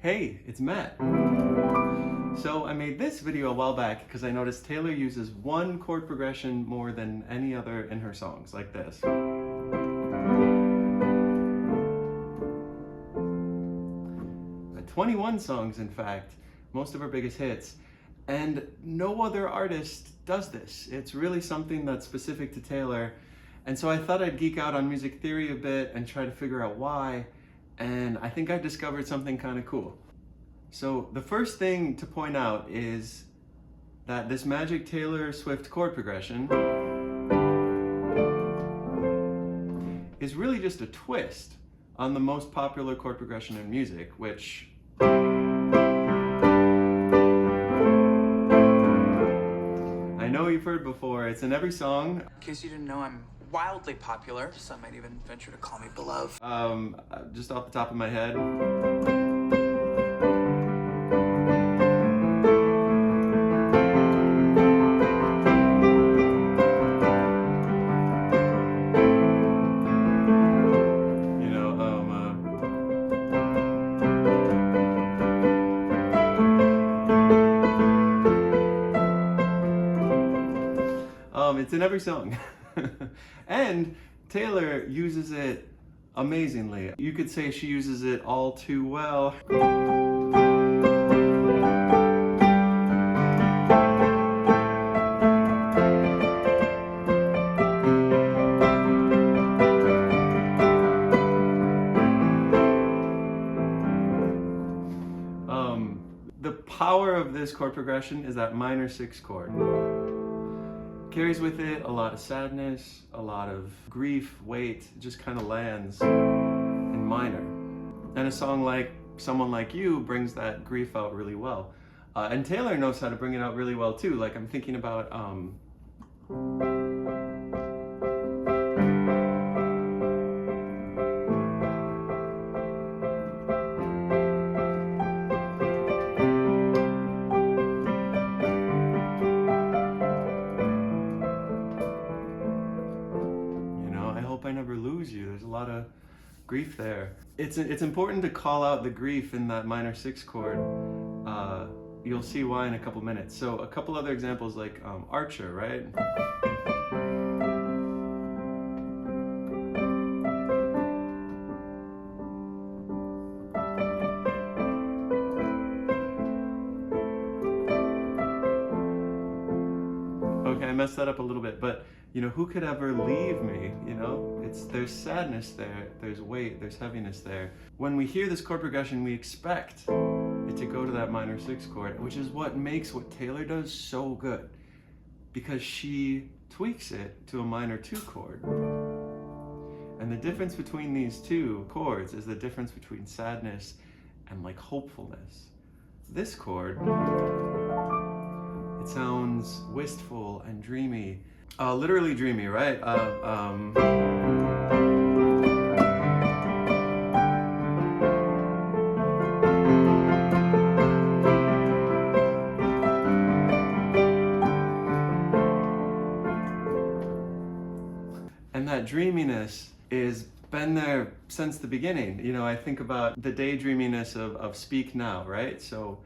Hey, it's Matt. So I made this video a while back because I noticed Taylor uses one chord progression more than any other in her songs, like this. 21 songs, in fact, most of her biggest hits, and no other artist does this. It's really something that's specific to Taylor, and so I thought I'd geek out on music theory a bit and try to figure out why, and I think I discovered something kind of cool. So the first thing to point out is that this magic Taylor Swift chord progression is really just a twist on the most popular chord progression in music, which I know you've heard before. It's in every song. In case you didn't know, I'm wildly popular. Some might even venture to call me beloved. Just off the top of my head. It's in every song. And Taylor uses it amazingly. You could say she uses it all too well. The power of this chord progression is that minor 6 chord. Carries with it a lot of sadness, a lot of grief, weight, it just kind of lands in minor. And a song like Someone Like You brings that grief out really well. And Taylor knows how to bring it out really well too. Like I'm thinking about I never lose you. There's a lot of grief there. It's important to call out the grief in that minor 6 chord. You'll see why in a couple minutes. So a couple other examples like Archer, right? Okay, I messed that up a little bit, but you know, who could ever leave me? You know, there's sadness there, there's weight, there's heaviness there. When we hear this chord progression, we expect it to go to that minor 6 chord, which is what makes what Taylor does so good, because she tweaks it to a minor 2 chord. And the difference between these two chords is the difference between sadness and like hopefulness. This chord, it sounds wistful and dreamy. Literally dreamy, right? And that dreaminess is been there since the beginning. You know, I think about the daydreaminess of Speak Now, right? So,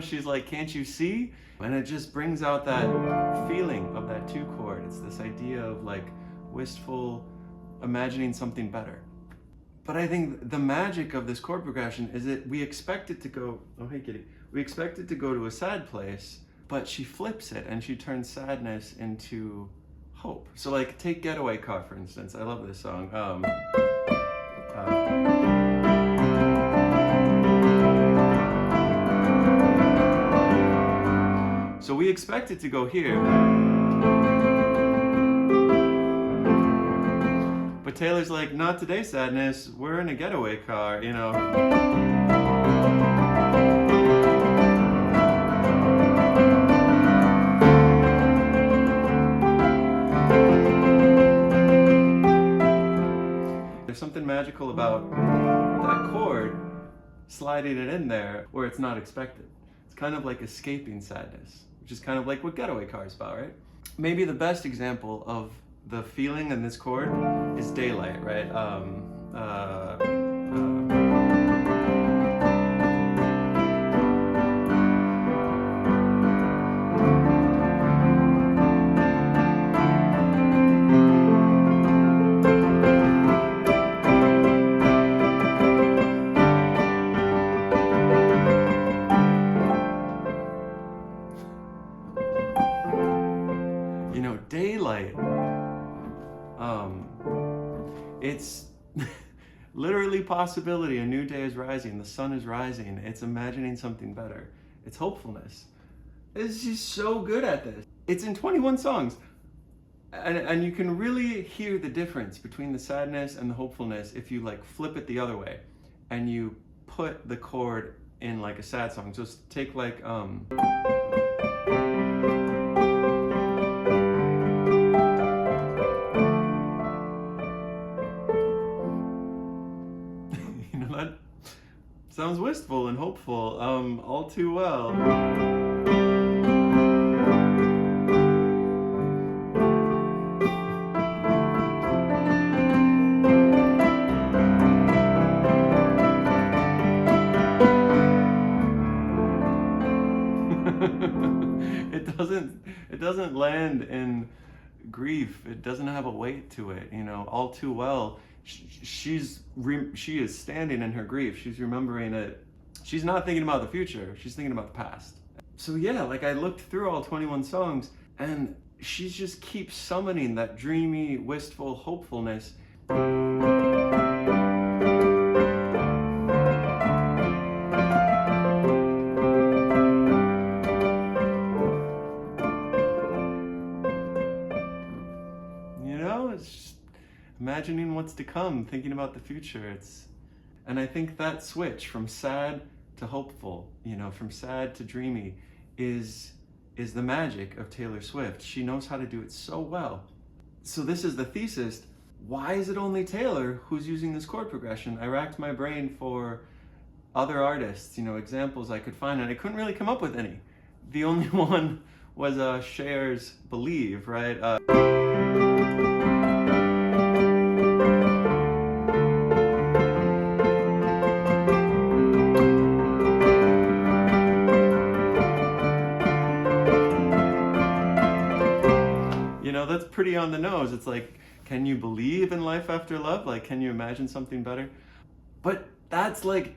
she's like, can't you see? And it just brings out that feeling of that 2 chord. It's this idea of like wistful, imagining something better. But I think the magic of this chord progression is that we expect it to go, oh hey kitty, we expect it to go to a sad place, but she flips it and she turns sadness into hope. So like take Getaway Car for instance. I love this song. So we expect it to go here. But Taylor's like, not today, sadness. We're in a getaway car, you know. magical about that chord, sliding it in there where it's not expected. It's kind of like escaping sadness, which is kind of like what Getaway Car is about, right? Maybe the best example of the feeling in this chord is Daylight, right? You know, Daylight, it's literally possibility. A new day is rising, the sun is rising. It's imagining something better. It's hopefulness. It's just so good at this. It's in 21 songs. And you can really hear the difference between the sadness and the hopefulness if you like flip it the other way and you put the chord in like a sad song. Just take like you know, that sounds wistful and hopeful, all too well. It doesn't land in grief. It doesn't have a weight to it, you know. All too well, she is standing in her grief. She's remembering it. She's not thinking about the future. She's thinking about the past. So yeah, like I looked through all 21 songs and she just keeps summoning that dreamy, wistful hopefulness. It's just imagining what's to come, thinking about the future. And I think that switch from sad to hopeful, you know, from sad to dreamy is the magic of Taylor Swift. She knows how to do it so well. So this is the thesis. Why is it only Taylor who's using this chord progression? I racked my brain for other artists, you know, examples I could find, and I couldn't really come up with any. The only one was Cher's Believe, right? That's pretty on the nose. It's like, can you believe in life after love? Like, can you imagine something better? But that's like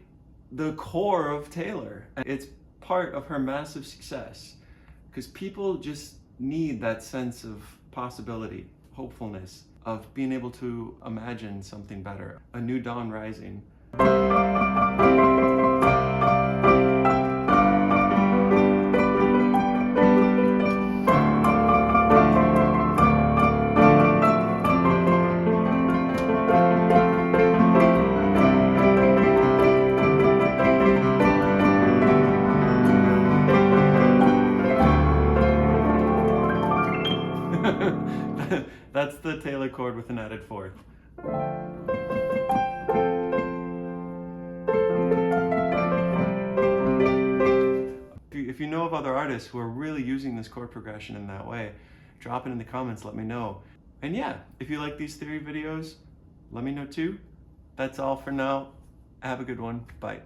the core of Taylor. It's part of her massive success because people just need that sense of possibility, hopefulness, of being able to imagine something better, a new dawn rising. That's the Taylor chord with an added fourth. If you know of other artists who are really using this chord progression in that way, drop it in the comments, let me know. And yeah, if you like these theory videos, let me know too. That's all for now. Have a good one. Bye.